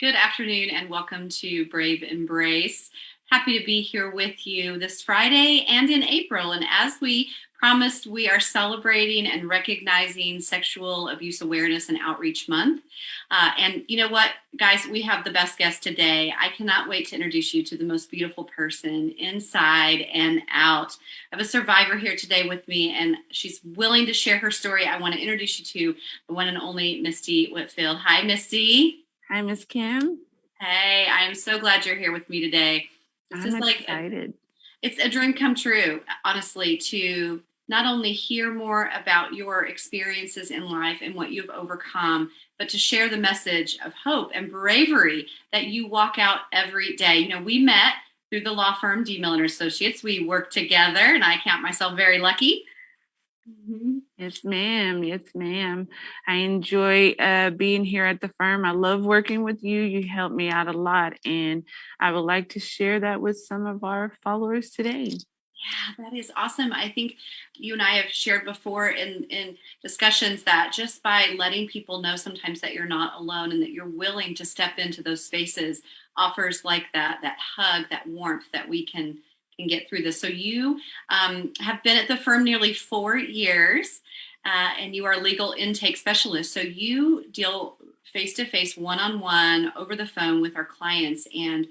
Good afternoon and welcome to Brave Embrace. Happy to be here with you this Friday and in April. And as we promised, we are celebrating and recognizing Sexual Abuse Awareness and Outreach Month. And you know what, guys, we have the best guest today. I cannot wait to introduce you to the most beautiful person inside and out. I have a survivor here today with me, and she's willing to share her story. I want to introduce you to the one and only Misty Whitfield. Hi, Misty. Hi, Miss Kim. Hey, I am so glad you're here with me today. This I'm is excited. it's a dream come true, honestly, to not only hear more about your experiences in life and what you've overcome, but to share the message of hope and bravery that you walk out every day. You know, we met through the law firm D. Miller and Associates. We worked together, and I count myself very lucky. Yes, ma'am. Yes, ma'am. I enjoy being here at the firm. I love working with you. You helped me out a lot, and I would like to share that with some of our followers today. Yeah, that is awesome. I think you and I have shared before in discussions that just by letting people know sometimes that you're not alone and that you're willing to step into those spaces offers like that hug, that warmth that we can get through this. So you have been at the firm nearly 4 years, and you are a legal intake specialist. So you deal face to face, one on one, over the phone with our clients and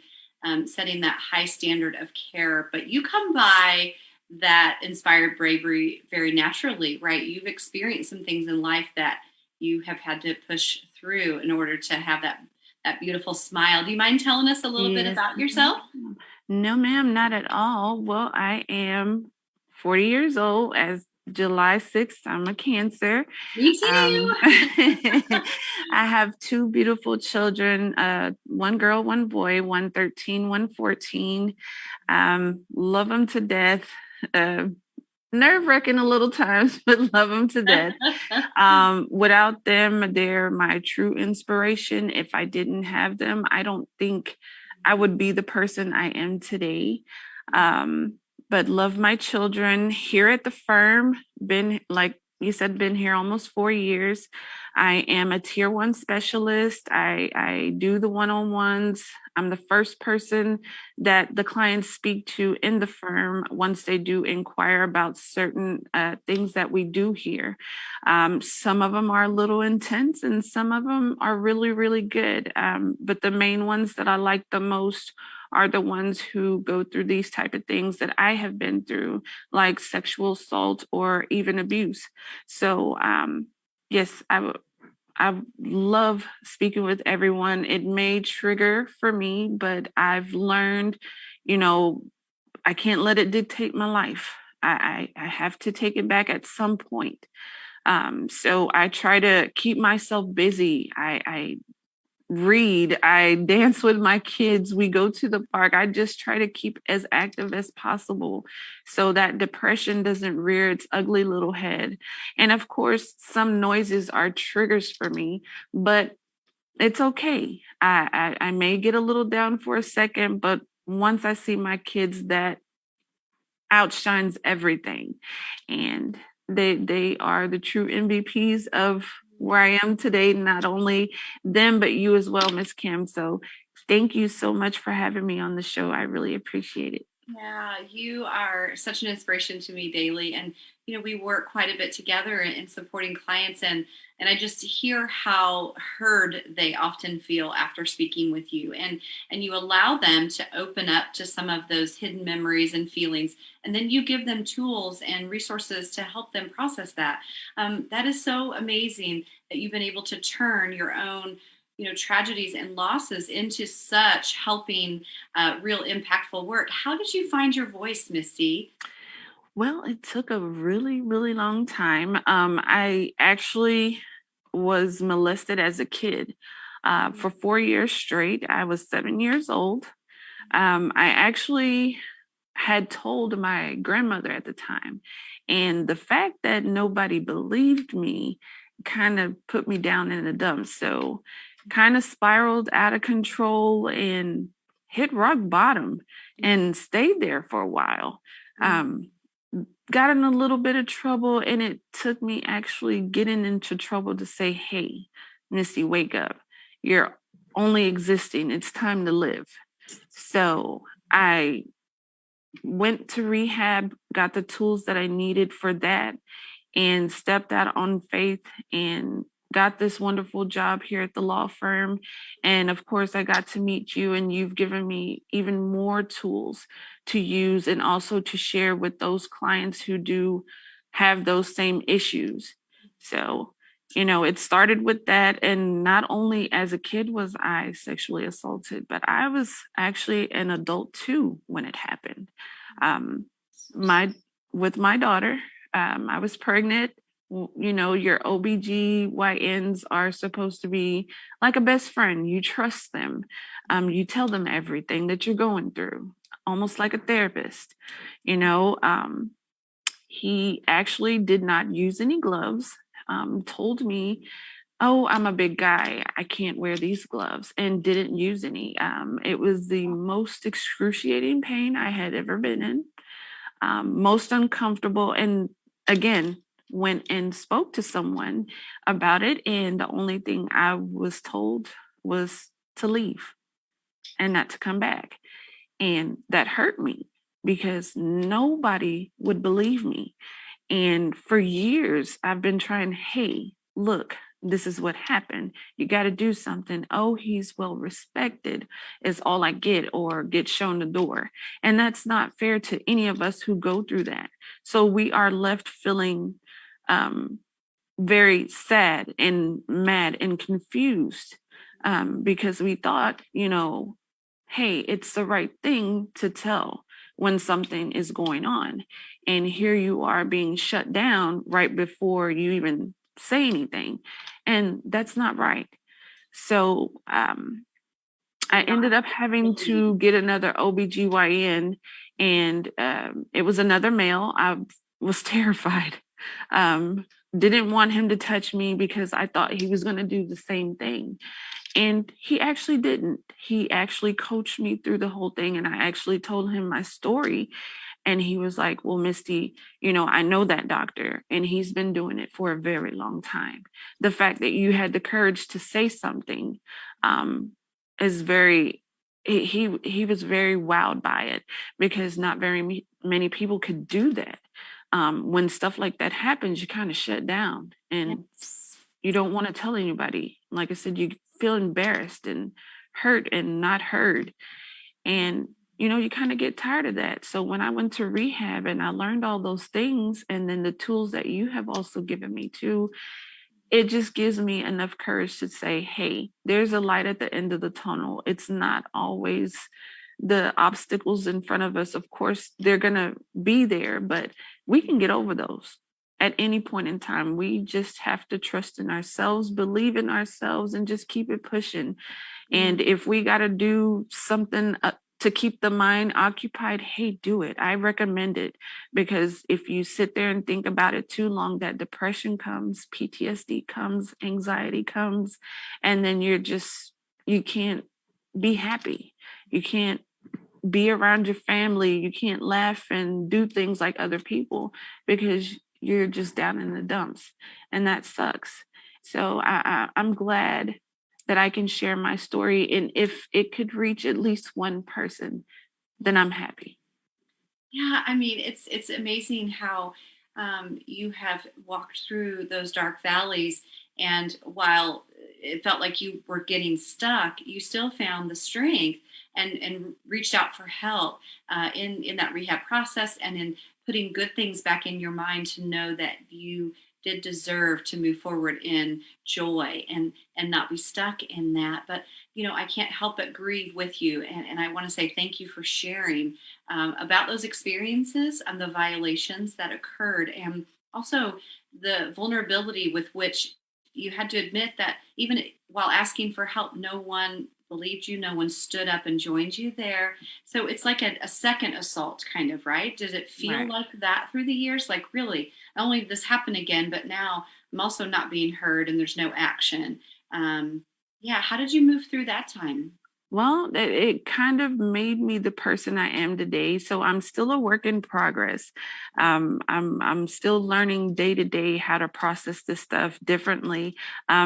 setting that high standard of care. But you come by that inspired bravery very naturally, right? You've experienced some things in life that you have had to push through in order to have that beautiful smile. Do you mind telling us a little bit Yes. about yourself? No, ma'am, not at all. Well, I am 40 years old. As July 6th, I'm a Cancer. Me too. I have two beautiful children, one girl, one boy, one 13, one 14. Love them to death. Uh, Nerve-wracking a little times, but love them to death. Without them, they're my true inspiration. If I didn't have them, I don't think I would be the person I am today. Um, but love my children here at the firm. Been, like you said, been here almost 4 years. I am a tier one specialist. I do the one-on-ones. I'm the first person that the clients speak to in the firm once they do inquire about certain things that we do here. Some of them are a little intense and some of them are really, really good. But the main ones that I like the most are the ones who go through these type of things that I have been through, like sexual assault or even abuse. So yes, I love speaking with everyone. It may trigger for me, but I've learned, you know, I can't let it dictate my life. I have to take it back at some point. So I try to keep myself busy. I read, I dance with my kids, we go to the park. I just try to keep as active as possible so that depression doesn't rear its ugly little head. And of course, some noises are triggers for me, but it's okay. I may get a little down for a second, but once I see my kids, that outshines everything. And they are the true MVPs of where I am today, not only them, but you as well, Miss Kim. So thank you so much for having me on the show. I really appreciate it. Yeah, you are such an inspiration to me daily. And you know, we work quite a bit together in supporting clients, and I just hear how heard they often feel after speaking with you. And you allow them to open up to some of those hidden memories and feelings. And then you give them tools and resources to help them process that. That is so amazing that you've been able to turn your own, you know, tragedies and losses into such helping, real impactful work. How did you find your voice, Misty? Well, it took a really, really long time. I actually was molested as a kid for 4 years straight. I was 7 years old. I actually had told my grandmother at the time. And the fact that nobody believed me kind of put me down in the dumps. So kind of spiraled out of control and hit rock bottom and stayed there for a while. Um, got in a little bit of trouble, and it took me actually getting into trouble to say, hey, Misty, wake up. You're only existing. It's time to live. So I went to rehab, got the tools that I needed for that, and stepped out on faith and got this wonderful job here at the law firm. And of course, I got to meet you, and you've given me even more tools to use and also to share with those clients who do have those same issues. So, it started with that. And not only as a kid was I sexually assaulted, but I was actually an adult too when it happened. Um, my with my daughter, I was pregnant. Your OBGYNs are supposed to be like a best friend. You trust them. You tell them everything that you're going through, almost like a therapist. You know, um, he actually did not use any gloves, told me, "Oh, I'm a big guy. I can't wear these gloves," and didn't use any. It was the most excruciating pain I had ever been in, most uncomfortable. And again, went and spoke to someone about it. And the only thing I was told was to leave and not to come back. And that hurt me because nobody would believe me. And for years, I've been trying, hey, look, this is what happened. You got to do something. Oh, he's well respected, is all I get, or get shown the door. And that's not fair to any of us who go through that. So we are left feeling um, very sad and mad and confused, because we thought, hey, it's the right thing to tell when something is going on. And here you are being shut down right before you even say anything. And that's not right. So I You're not ended up having to believing. get another OBGYN, and it was another male. I was terrified. Um, didn't want him to touch me because I thought he was going to do the same thing. And he actually didn't. He actually coached me through the whole thing. And I actually told him my story. And he was like, "Well, Misty, I know that doctor, and he's been doing it for a very long time. The fact that you had the courage to say something um, is very," he was very wowed by it, because not very many people could do that. When stuff like that happens, you kind of shut down and Yes. you don't want to tell anybody. Like I said, you feel embarrassed and hurt and not heard. And, you kind of get tired of that. So when I went to rehab and I learned all those things, and then the tools that you have also given me too, it just gives me enough courage to say, hey, there's a light at the end of the tunnel. It's not always the obstacles in front of us. Of course, they're going to be there, but we can get over those at any point in time. We just have to trust in ourselves, believe in ourselves, and just keep it pushing. And Mm. if we got to do something to keep the mind occupied, hey, do it. I recommend it, because if you sit there and think about it too long, that depression comes, PTSD comes, anxiety comes, and then you can't be happy. You can't be around your family. You can't laugh and do things like other people because you're just down in the dumps. And that sucks. So I'm glad that I can share my story. And if it could reach at least one person, then I'm happy. Yeah, I mean, it's amazing how you have walked through those dark valleys, and while it felt like you were getting stuck, you still found the strength and reached out for help in that rehab process, and in putting good things back in your mind to know that you did deserve to move forward in joy and not be stuck in that. But I can't help but grieve with you, and I want to say thank you for sharing about those experiences and the violations that occurred, and also the vulnerability with which you had to admit that even while asking for help, no one believed you, no one stood up and joined you there. So it's like a second assault, kind of, right? Did it feel Right. like that through the years? Like, really, not only did this happen again, but now I'm also not being heard and there's no action. Yeah, how did you move through that time? Well, it kind of made me the person I am today. So I'm still a work in progress. I'm still learning day to day how to process this stuff differently,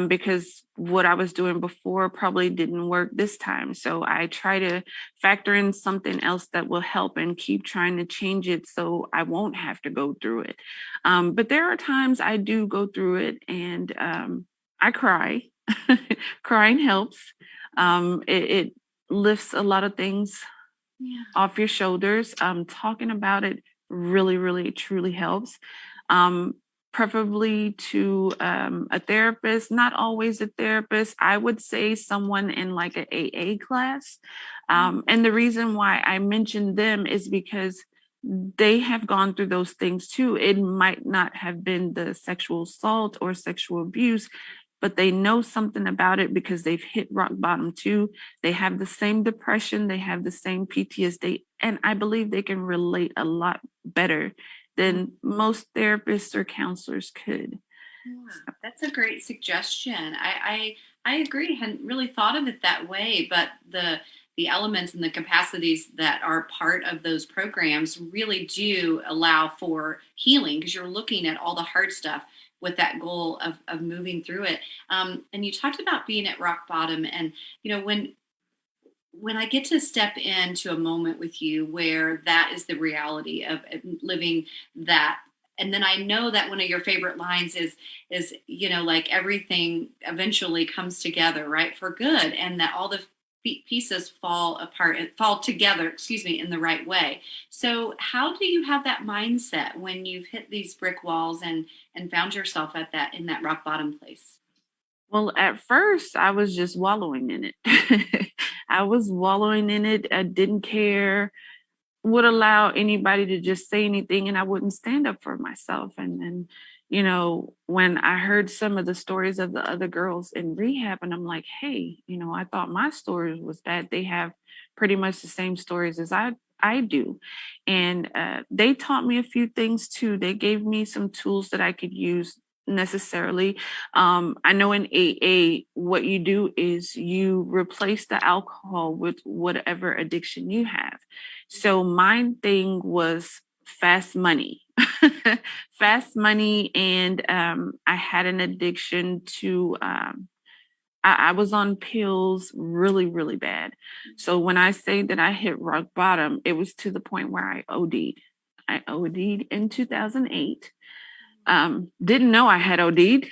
because what I was doing before probably didn't work this time. So I try to factor in something else that will help and keep trying to change it so I won't have to go through it. But there are times I do go through it, and I cry. Crying helps. It lifts a lot of things Yeah. off your shoulders. Talking about it really, really, truly helps. Um, Preferably to a therapist, not always a therapist. I would say someone in like an AA class. And the reason why I mentioned them is because they have gone through those things too. It might not have been the sexual assault or sexual abuse, but they know something about it because they've hit rock bottom too. They have the same depression, they have the same PTSD, and I believe they can relate a lot better than most therapists or counselors could. Yeah, that's a great suggestion. I agree. I hadn't really thought of it that way, but the elements and the capacities that are part of those programs really do allow for healing because you're looking at all the hard stuff with that goal of moving through it. And you talked about being at rock bottom, and when I get to step into a moment with you where that is the reality of living that, and then I know that one of your favorite lines is like everything eventually comes together, right, for good, and that all the pieces fall apart and fall together, excuse me, in the right way. So how do you have that mindset when you've hit these brick walls and found yourself at that in that rock bottom place? Well, at first, I was just wallowing in it. I was wallowing in it. I didn't care, would allow anybody to just say anything, and I wouldn't stand up for myself. And then, when I heard some of the stories of the other girls in rehab, and I'm like, hey, I thought my story was bad. They have pretty much the same stories as I do. And they taught me a few things too. They gave me some tools that I could use necessarily. I know in AA, what you do is you replace the alcohol with whatever addiction you have. So my thing was fast money. Fast money, and I had an addiction to I was on pills really, really bad. So when I say that I hit rock bottom, it was to the point where I OD'd. I OD'd in 2008. Didn't know I had OD'd.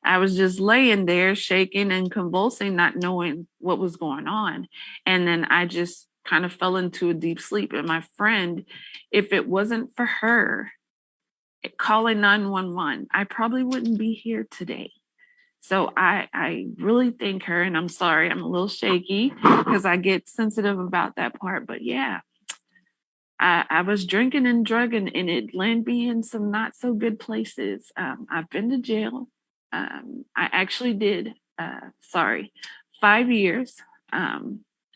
I was just laying there shaking and convulsing, not knowing what was going on. And then I just kind of fell into a deep sleep. And my friend, if it wasn't for her calling 911, I probably wouldn't be here today. So I really thank her, and I'm sorry I'm a little shaky because I get sensitive about that part. But yeah, I was drinking and drugging, and it landed me in some not so good places. I've been to jail. I actually did, 5 years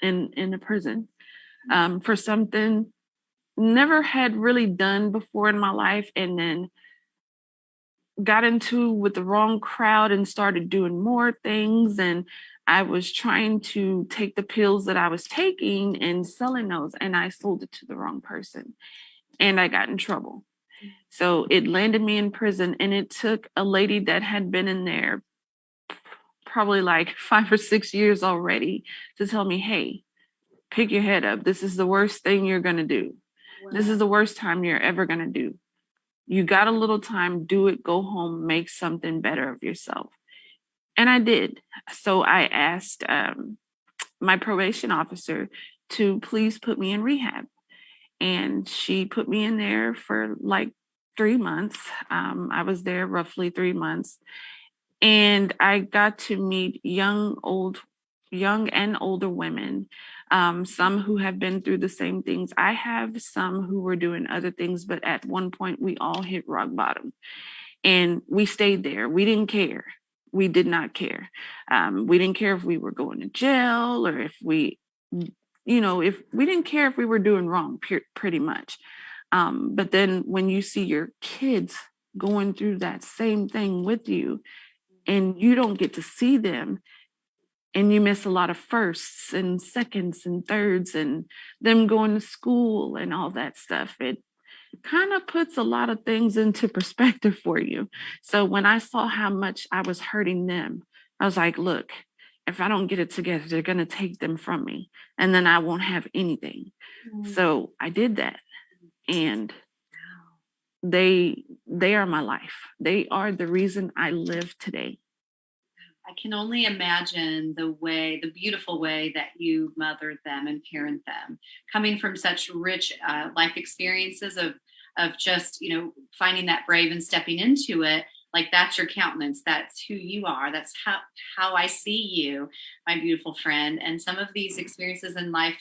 in a prison for something never had really done before in my life, and then got into with the wrong crowd and started doing more things. And I was trying to take the pills that I was taking and selling those, and I sold it to the wrong person, and I got in trouble. So it landed me in prison, and it took a lady that had been in there probably like 5 or 6 years already to tell me, hey, pick your head up. This is the worst thing you're going to do. This is the worst time you're ever going to do. You got a little time, do it, go home, make something better of yourself. And I did. So I asked my probation officer to please put me in rehab. And she put me in there for like 3 months. I was there roughly 3 months. And I got to meet young and older women, some who have been through the same things I have, some who were doing other things, but at one point we all hit rock bottom, and we stayed there. We didn't care. We did not care. We didn't care if we were going to jail or if if we didn't care if we were doing wrong, pretty much. But then when you see your kids going through that same thing with you, and you don't get to see them, and you miss a lot of firsts and seconds and thirds and them going to school and all that stuff. It kind of puts a lot of things into perspective for you. So when I saw how much I was hurting them, I was like, look, if I don't get it together, they're going to take them from me and then I won't have anything. Mm. So I did that. And they are my life. They are the reason I live today. I can only imagine the beautiful way that you mothered them and parent them, coming from such rich life experiences of just finding that brave and stepping into it. Like that's your countenance. That's who you are. That's how I see you, my beautiful friend. And some of these experiences in life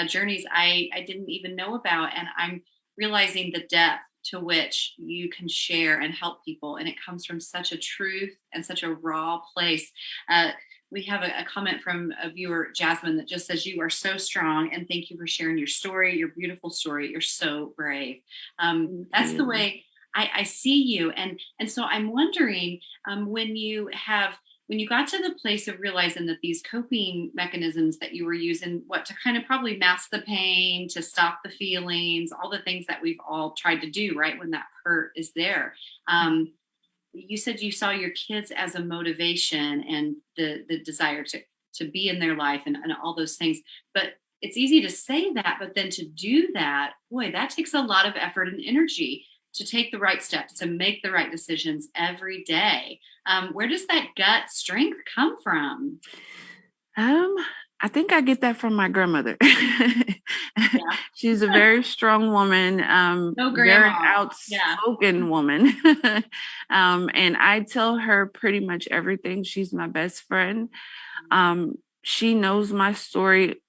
journeys I didn't even know about, and I'm realizing the depth to which you can share and help people. And it comes from such a truth and such a raw place. Uh, we have a comment from a viewer, Jasmine, that just says, "You are so strong, and thank you for sharing your story, your beautiful story. You're so brave." Thank That's the you. way I see you. And so I'm wondering, when you got to the place of realizing that these coping mechanisms that you were using, what, to kind of probably mask the pain, to stop the feelings, all the things that we've all tried to do, right, when that hurt is there. You said you saw your kids as a motivation and the desire to be in their life and all those things. But it's easy to say that, but then to do that, boy, that takes a lot of effort and energy to take the right steps, to make the right decisions every day. Where does that gut strength come from? Um, I think I get that from my grandmother. Yeah. She's a very strong woman, No very grandma. Yeah. outspoken woman. And I tell her pretty much everything. She's my best friend. She knows my story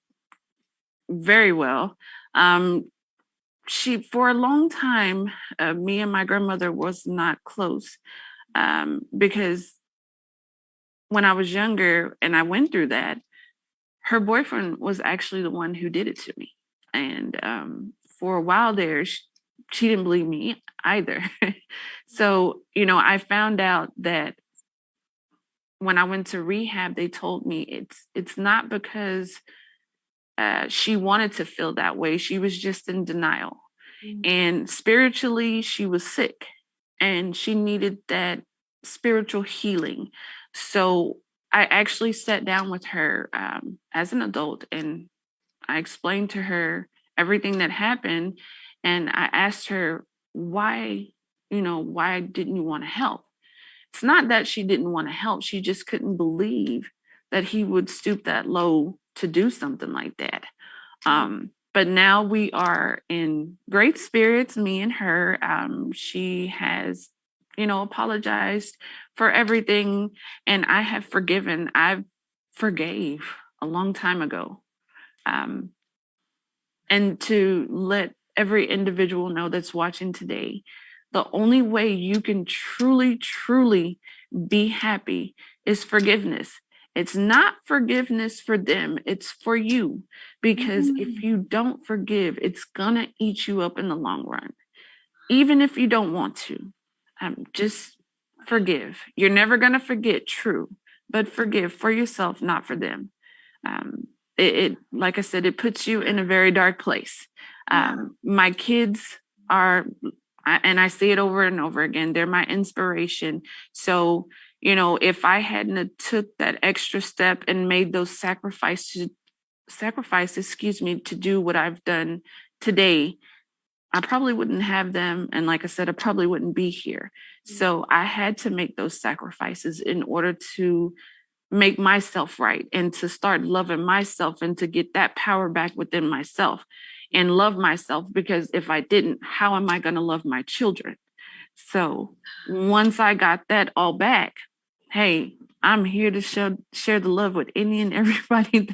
very well. Um, she, for a long time, me and my grandmother was not close, because when I was younger and I went through that, her boyfriend was actually the one who did it to me. And for a while there, she didn't believe me either. So, I found out that when I went to rehab, they told me it's not because she wanted to feel that way. She was just in denial. Mm. And spiritually, she was sick and she needed that spiritual healing. So I actually sat down with her as an adult and I explained to her everything that happened. And I asked her, why didn't you want to help? It's not that she didn't want to help. She just couldn't believe that he would stoop that low to do something like that. But now we are in great spirits, me and her. She has, apologized for everything, and I have forgiven. I forgave a long time ago. Um, and to let every individual know that's watching today, the only way you can truly, truly be happy is forgiveness. It's not forgiveness for them, it's for you. Because if Mm. you don't forgive, it's gonna eat you up in the long run, even if you don't want to. Just forgive. You're never gonna forget, true, but forgive for yourself, not for them. um, like I said, it puts you in a very dark place. Yeah. My kids are, and I see it over and over again, they're my inspiration. So, if I hadn't have took that extra step and made those sacrifices, excuse me, to do what I've done today, I probably wouldn't have them. And like I said, I probably wouldn't be here. So I had to make those sacrifices in order to make myself right and to start loving myself and to get that power back within myself and love myself, because if I didn't, how am I going to love my children? So once I got that all back, hey, I'm here to share the love with any and everybody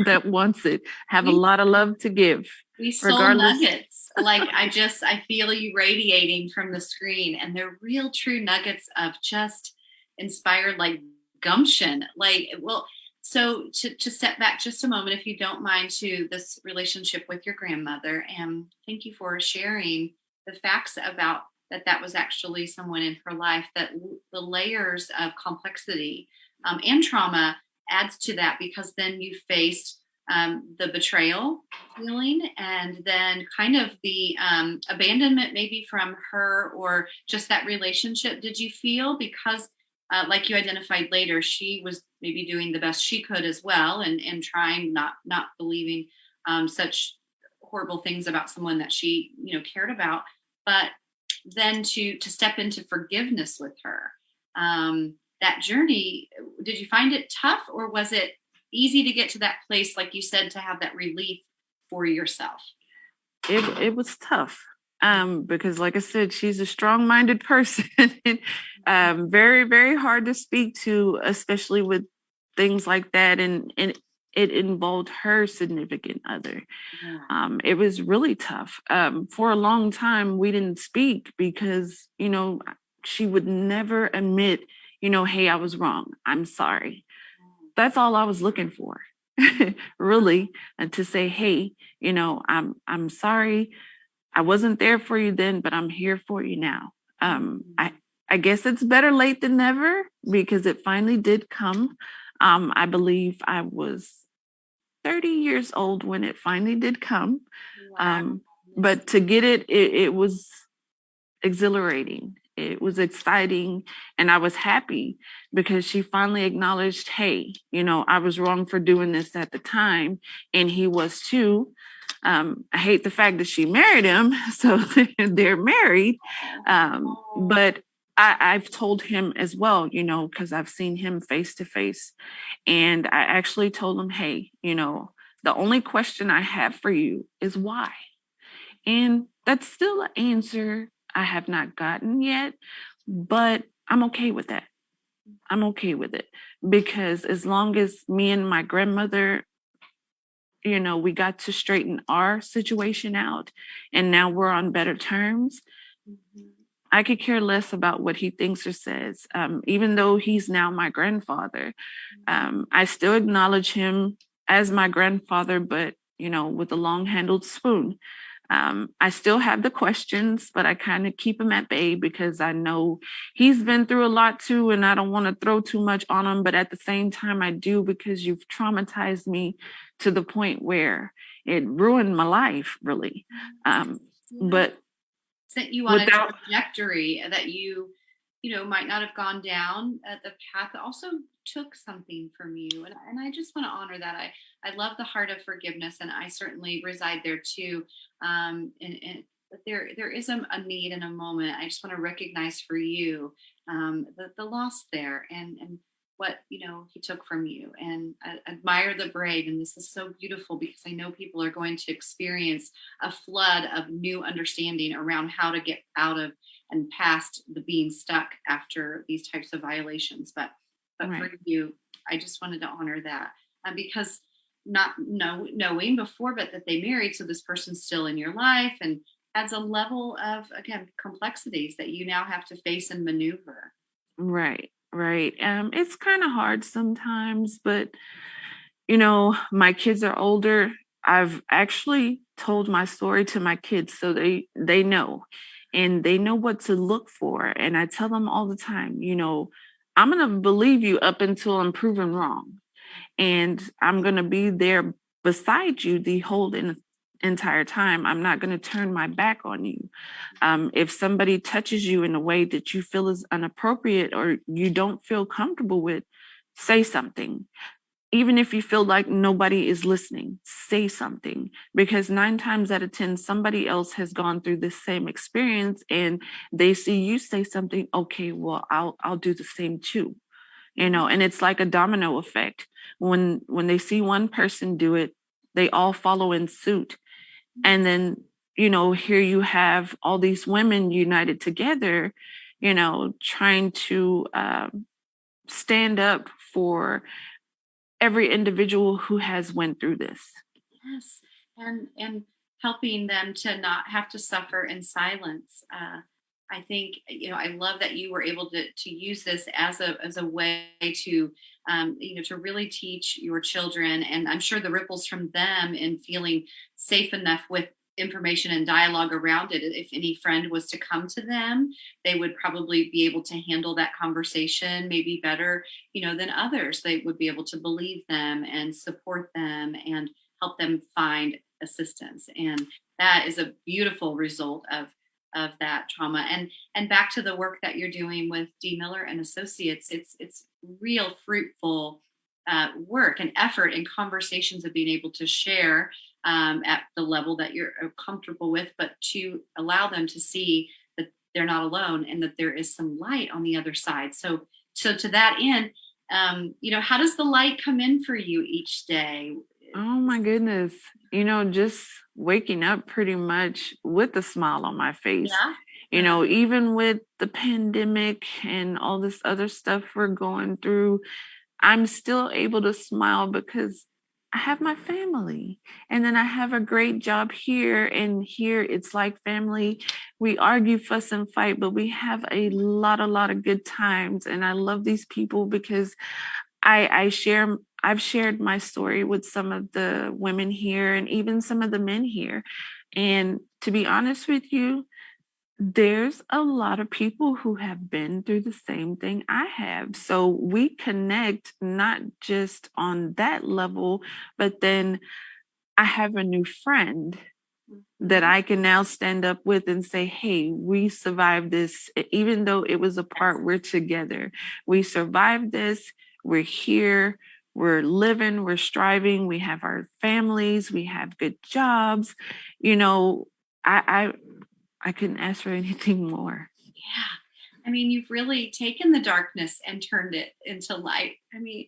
that wants it. Have a We lot of love to give, soul regardless. nuggets. Like I feel you radiating from the screen, and they're real true nuggets of just inspired like gumption. Like, well, so to step back just a moment, if you don't mind, to this relationship with your grandmother, and thank you for sharing the facts about that was actually someone in her life, that the layers of complexity and trauma adds to that, because then you faced the betrayal feeling, and then kind of the abandonment maybe from her, or just that relationship. Did you feel, because like you identified later, she was maybe doing the best she could as well, and trying, not believing such horrible things about someone that she, cared about, but then to step into forgiveness with her, that journey, did you find it tough, or was it easy to get to that place, like you said, to have that relief for yourself? It was tough, because like I said, she's a strong-minded person. Very, very hard to speak to, especially with things like that, and it involved her significant other. Yeah. It was really tough. For a long time, we didn't speak because, she would never admit, hey, I was wrong. I'm sorry. That's all I was looking for, really, and to say, hey, I'm sorry. I wasn't there for you then, but I'm here for you now. I guess it's better late than never, because it finally did come. I believe I was 30 years old when it finally did come. Wow. Um, but to get it was exhilarating. It was exciting. And I was happy because she finally acknowledged, hey, I was wrong for doing this at the time. And he was too. I hate the fact that she married him. So they're married. But I've told him as well, because I've seen him face to face. And I actually told him, hey, the only question I have for you is why? And that's still an answer I have not gotten yet, but I'm okay with that. I'm okay with it, because as long as me and my grandmother, we got to straighten our situation out and now we're on better terms, Mhm. I could care less about what he thinks or says. Even though he's now my grandfather, I still acknowledge him as my grandfather, but, with a long handled spoon. I still have the questions, but I kind of keep him at bay because I know he's been through a lot too, and I don't want to throw too much on him. But at the same time, I do, because you've traumatized me to the point where it ruined my life, really. Yeah. But Sent you on a without, trajectory that you might not have gone down the path that also took something from you, and I just want to honor that. I love the heart of forgiveness, and I certainly reside there too. And but there is a need and a moment. I just want to recognize for you the loss there, and what he took from you, and I admire the brave. And this is so beautiful, because I know people are going to experience a flood of new understanding around how to get out of and past the being stuck after these types of violations. But for right. you, I just wanted to honor that, because not knowing before, but that they married, so this person's still in your life, and adds a level of, again, complexities that you now have to face and maneuver. Right, right. It's kind of hard sometimes, but my kids are older. I've actually told my story to my kids so they know, and they know what to look for. And I tell them all the time, I'm gonna believe you up until I'm proven wrong, and I'm going to be there beside you the whole entire time. I'm not going to turn my back on you. If somebody touches you in a way that you feel is inappropriate or you don't feel comfortable with, say something. Even if you feel like nobody is listening, say something, because 9 times out of 10, somebody else has gone through this same experience and they see you say something. Okay, well, I'll do the same too, and it's like a domino effect. When they see one person do it, they all follow in suit. And then, here you have all these women united together, trying to stand up for every individual who has went through this. Yes, and helping them to not have to suffer in silence. I think I love that you were able to use this as a way to to really teach your children, and I'm sure the ripples from them in feeling safe enough with information and dialogue around it. If any friend was to come to them, they would probably be able to handle that conversation maybe better, than others. They would be able to believe them and support them and help them find assistance. And that is a beautiful result of that trauma. And back to the work that you're doing with D. Miller and Associates, it's real fruitful work and effort and conversations of being able to share at the level that you're comfortable with, but to allow them to see that they're not alone and that there is some light on the other side. So to that end, how does the light come in for you each day? Oh my goodness. Just waking up pretty much with a smile on my face. Yeah. Even with the pandemic and all this other stuff we're going through, I'm still able to smile because I have my family. And then I have a great job here. And here it's like family. We argue, fuss, and fight, but we have a lot of good times. And I love these people because I've shared my story with some of the women here and even some of the men here. And to be honest with you, there's a lot of people who have been through the same thing I have. So we connect not just on that level, but then I have a new friend that I can now stand up with and say, hey, we survived this. Even though it was a part, we're together. We survived this. We're here. We're living. We're striving. We have our families. We have good jobs. I couldn't ask for anything more. Yeah. I mean, you've really taken the darkness and turned it into light. I mean,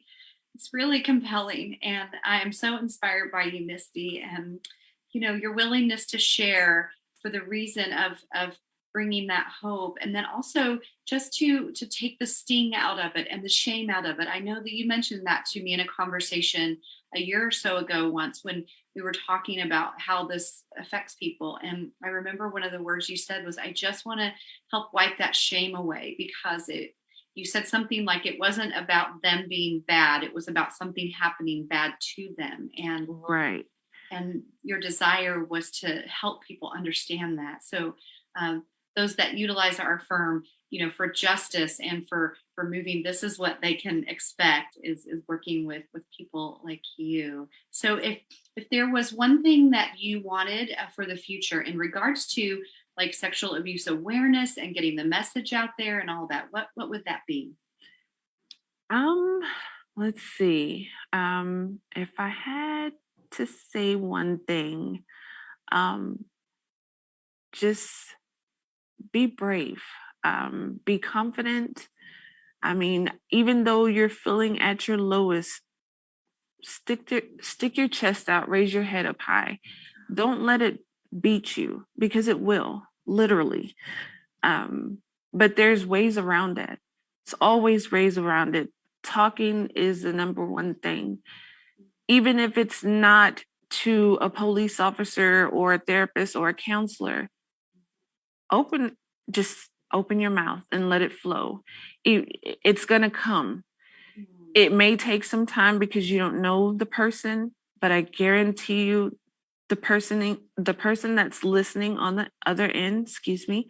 it's really compelling. And I am so inspired by you, Misty, and, your willingness to share for the reason of bringing that hope. And then also just to take the sting out of it and the shame out of it. I know that you mentioned that to me in a conversation a year or so ago once when we were talking about how this affects people. And I remember one of the words you said was, I just want to help wipe that shame away, because you said something like it wasn't about them being bad. It was about something happening bad to them. Right. And your desire was to help people understand that. So those that utilize our firm, for justice and for moving, this is what they can expect is working with people like you. So if there was one thing that you wanted for the future in regards to like sexual abuse awareness and getting the message out there and all that, what would that be? Let's see. If I had to say one thing, just be brave, be confident. I mean, even though you're feeling at your lowest, stick your chest out, raise your head up high. Don't let it beat you, because it will, literally. But there's ways around it. It's always ways around it. Talking is the number one thing. Even if it's not to a police officer or a therapist or a counselor, open just open your mouth and let it flow. It's going to come. It may take some time because you don't know the person, but I guarantee you the person that's listening on the other end, excuse me,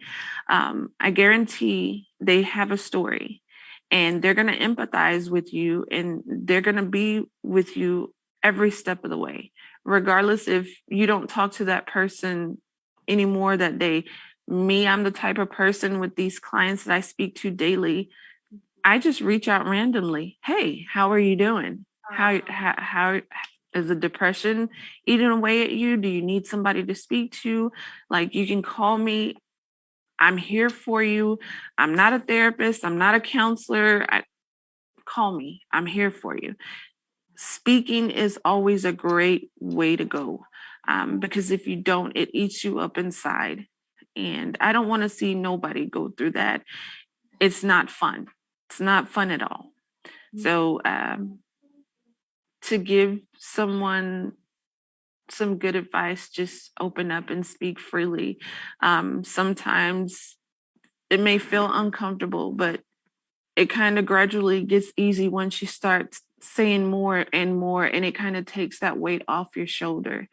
I guarantee they have a story, and they're going to empathize with you, and they're going to be with you every step of the way, regardless if you don't talk to that person anymore that day. Me, I'm the type of person with these clients that I speak to daily. I just reach out randomly. Hey, how are you doing? How is the depression eating away at you? Do you need somebody to speak to? Like, you can call me. I'm here for you. I'm not a therapist. I'm not a counselor. Call me. I'm here for you. Speaking is always a great way to go, because if you don't, it eats you up inside. And I don't want to see nobody go through that. It's not fun. It's not fun at all. So to give someone some good advice, just open up and speak freely. Sometimes it may feel uncomfortable, but it kind of gradually gets easy once you start saying more and more, and it kind of takes that weight off your shoulder.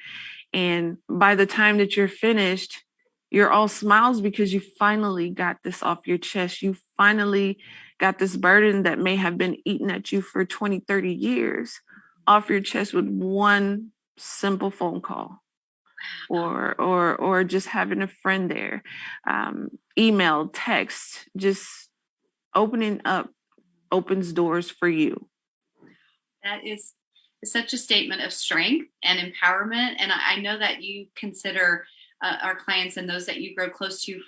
And by the time that you're finished, you're all smiles because you finally got this off your chest. You finally got this burden that may have been eating at you for 20, 30 years off your chest with one simple phone call, or just having a friend there. Email, text, just opening up opens doors for you. That is such a statement of strength and empowerment. And I know that you consider our clients and those that you grow close to,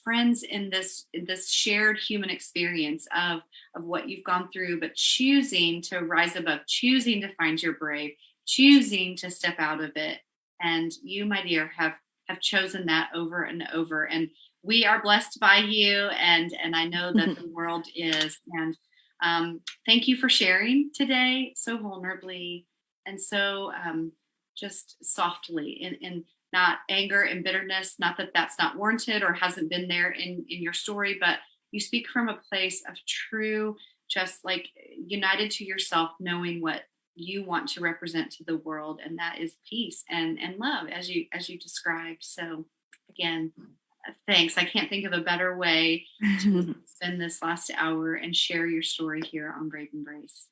friends in this shared human experience of what you've gone through, but choosing to rise above, choosing to find your brave, choosing to step out of it. And you, my dear, have chosen that over and over. And we are blessed by you, and I know that the world is. And thank you for sharing today so vulnerably and so just softly, in not anger and bitterness. Not that that's not warranted or hasn't been there in your story, but you speak from a place of true, just like united to yourself, knowing what you want to represent to the world, and that is peace and love, as you described. So again, thanks. I can't think of a better way to spend this last hour and share your story here on Brave Embrace.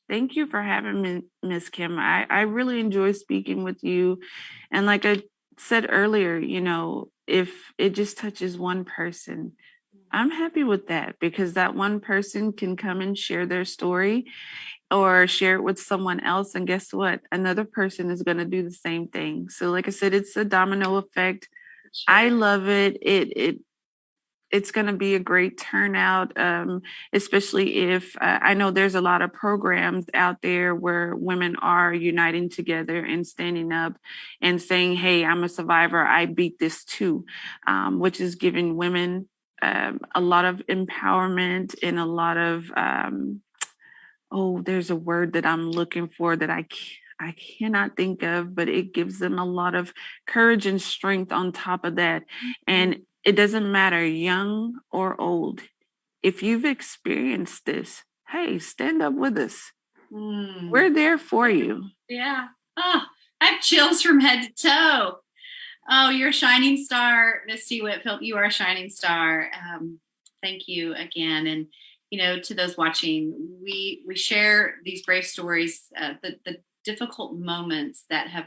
Thank you for having me, Miss Kim. I really enjoy speaking with you. And like I said earlier, if it just touches one person, I'm happy with that, because that one person can come and share their story or share it with someone else. And guess what? Another person is going to do the same thing. So, like I said, it's a domino effect. I Sure. love it. It's going to be a great turnout, especially if I know there's a lot of programs out there where women are uniting together and standing up and saying, hey, I'm a survivor. I beat this too, which is giving women a lot of empowerment and a lot of, there's a word that I'm looking for that I cannot think of, but it gives them a lot of courage and strength on top of that. Mhm. And it doesn't matter, young or old. If you've experienced this, hey, stand up with us. Mm. We're there for you. Yeah. Oh, I have chills from head to toe. Oh, you're a shining star, Misty Whitfield. You are a shining star. Thank you again. And to those watching, we share these brave stories, the difficult moments that have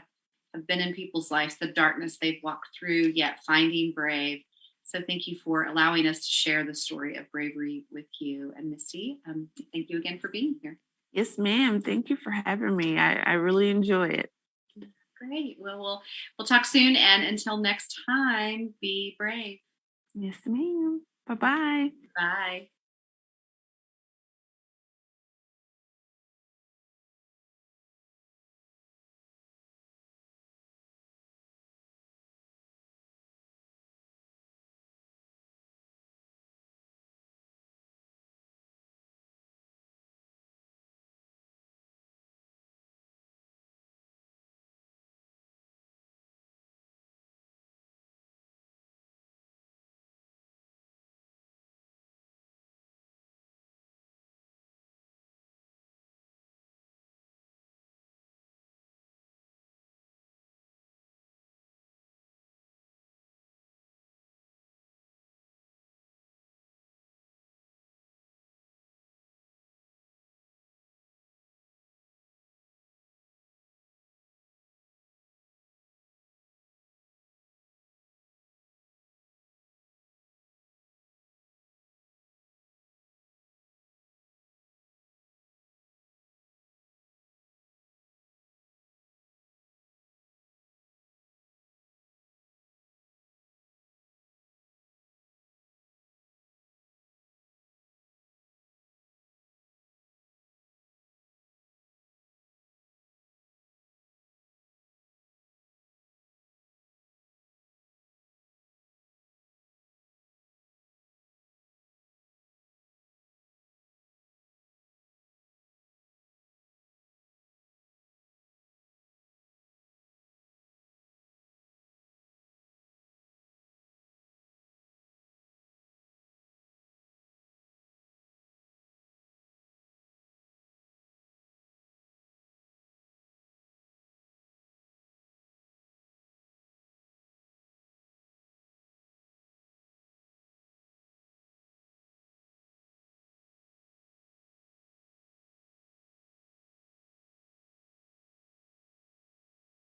been in people's lives, the darkness they've walked through, yet finding brave. So thank you for allowing us to share the story of bravery with you. And Misty, thank you again for being here. Yes, ma'am. Thank you for having me. I really enjoy it. Great. Well, we'll talk soon. And until next time, be brave. Yes, ma'am. Bye bye. Bye.